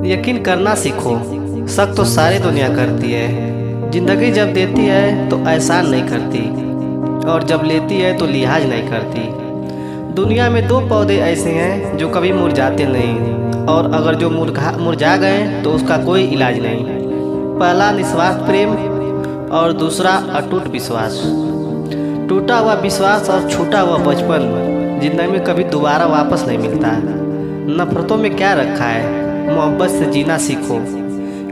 यकीन करना सीखो, शक तो सारी दुनिया करती है। जिंदगी जब देती है तो एहसान नहीं करती, और जब लेती है तो लिहाज नहीं करती। दुनिया में दो पौधे ऐसे हैं जो कभी मुरझाते नहीं, और अगर जो मुरझा गए तो उसका कोई इलाज नहीं। पहला निस्वार्थ प्रेम और दूसरा अटूट विश्वास। टूटा हुआ विश्वास और छूटा हुआ बचपन जिंदगी में कभी दोबारा वापस नहीं मिलता। नफरतों में क्या रखा है, मोहब्बत से जीना सीखो,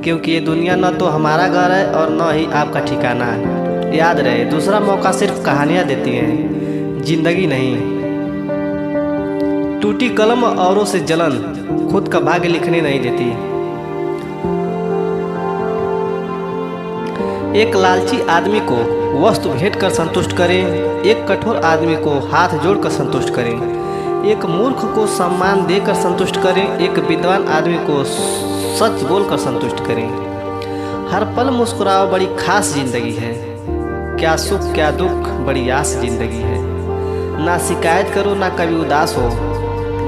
क्योंकि ये दुनिया न तो हमारा घर है और न ही आपका ठिकाना है। याद रहे, दूसरा मौका सिर्फ कहानियाँ देती हैं, जिंदगी नहीं। टूटी कलम औरों से जलन खुद का भाग्य लिखने नहीं देती। एक लालची आदमी को वस्तु भेंट कर संतुष्ट करें, एक कठोर आदमी को हाथ जोड़कर संतुष्ट करें। एक मूर्ख को सम्मान देकर संतुष्ट करें, एक विद्वान आदमी को सच बोलकर संतुष्ट करें। हर पल मुस्कुराओ, बड़ी खास जिंदगी है। क्या सुख क्या दुख, बड़ी आस जिंदगी है। ना शिकायत करो ना कभी उदास हो,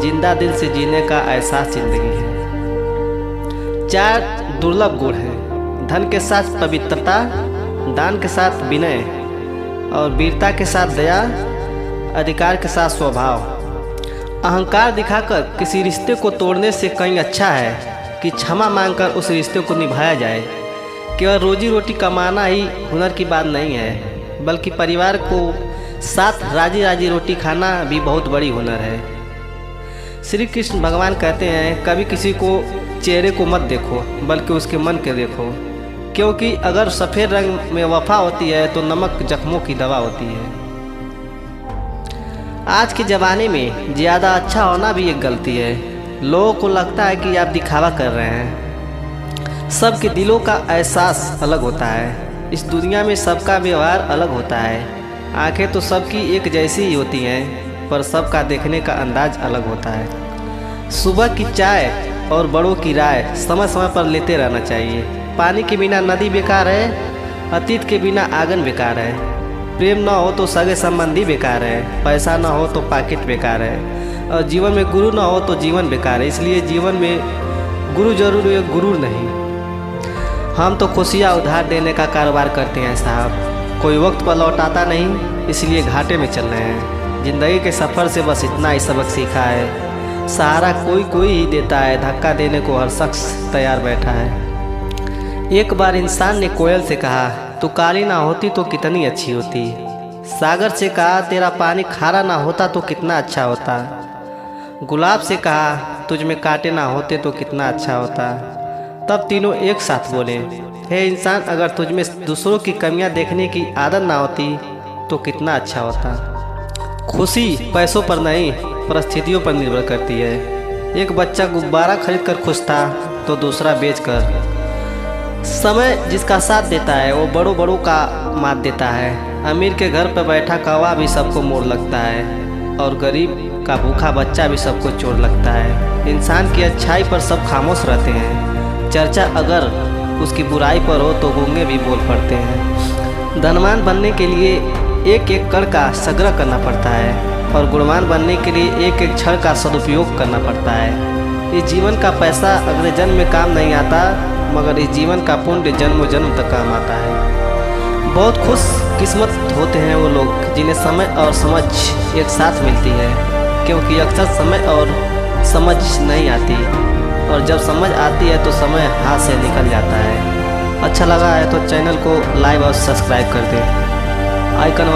जिंदा दिल से जीने का एहसास जिंदगी है। 4 दुर्लभ गुण हैं, धन के साथ पवित्रता, दान के साथ विनय, और वीरता के साथ दया, अधिकार के साथ स्वभाव। अहंकार दिखाकर किसी रिश्ते को तोड़ने से कहीं अच्छा है कि क्षमा मांगकर उस रिश्ते को निभाया जाए। केवल रोजी रोटी कमाना ही हुनर की बात नहीं है, बल्कि परिवार को साथ राजी राजी रोटी खाना भी बहुत बड़ी हुनर है। श्री कृष्ण भगवान कहते हैं, कभी किसी को चेहरे को मत देखो, बल्कि उसके मन के देखो, क्योंकि अगर सफ़ेद रंग में वफा होती है तो नमक जख्मों की दवा होती है। आज के ज़माने में ज़्यादा अच्छा होना भी एक गलती है। लोगों को लगता है कि आप दिखावा कर रहे हैं। सबके दिलों का एहसास अलग होता है। इस दुनिया में सबका व्यवहार अलग होता है। आंखें तो सबकी एक जैसी ही होती हैं, पर सबका देखने का अंदाज अलग होता है। सुबह की चाय और बड़ों की राय समय समय पर लेते रहना चाहिए। पानी के बिना नदी बेकार है, अतीत के बिना आंगन बेकार है। प्रेम न हो तो सगे संबंधी बेकार है, पैसा न हो तो पाकिट बेकार है, और जीवन में गुरु न हो तो जीवन बेकार है। इसलिए जीवन में गुरु जरूर है, गुरु नहीं। हम तो खुशियाँ उधार देने का कारोबार करते हैं साहब, कोई वक्त पर लौटाता नहीं, इसलिए घाटे में चल रहे हैं। ज़िंदगी के सफ़र से बस इतना ही सबक सीखा है, सहारा कोई ही देता है, धक्का देने को हर शख्स तैयार बैठा है। एक बार इंसान ने कोयल से कहा, तू काली ना होती तो कितनी अच्छी होती। सागर से कहा, तेरा पानी खारा ना होता तो कितना अच्छा होता। गुलाब से कहा, तुझ में कांटे ना होते तो कितना अच्छा होता। तब तीनों एक साथ बोले, हे इंसान, अगर तुझ में दूसरों की कमियां देखने की आदत ना होती तो कितना अच्छा होता। खुशी पैसों पर नहीं, परिस्थितियों पर निर्भर करती है। एक बच्चा गुब्बारा खरीद कर खुश था तो दूसरा बेचकर। समय जिसका साथ देता है वो बड़ों का मात देता है। अमीर के घर पर बैठा कौवा भी सबको मोर लगता है, और गरीब का भूखा बच्चा भी सबको चोर लगता है। इंसान की अच्छाई पर सब खामोश रहते हैं, चर्चा अगर उसकी बुराई पर हो तो गूंगे भी बोल पड़ते हैं। धनवान बनने के लिए एक एक कण का संग्रह करना पड़ता है, और गुणवान बनने के लिए एक एक क्षण का सदुपयोग करना पड़ता है। इस जीवन का पैसा अगले जन्म में काम नहीं आता, मगर इस जीवन का पुण्य जन्म जन्म तक काम आता है। बहुत खुश किस्मत होते हैं वो लोग जिन्हें समय और समझ एक साथ मिलती है, क्योंकि अक्सर समय और समझ नहीं आती, और जब समझ आती है तो समय हाथ से निकल जाता है। अच्छा लगा है तो चैनल को लाइक और सब्सक्राइब कर दें। आइकन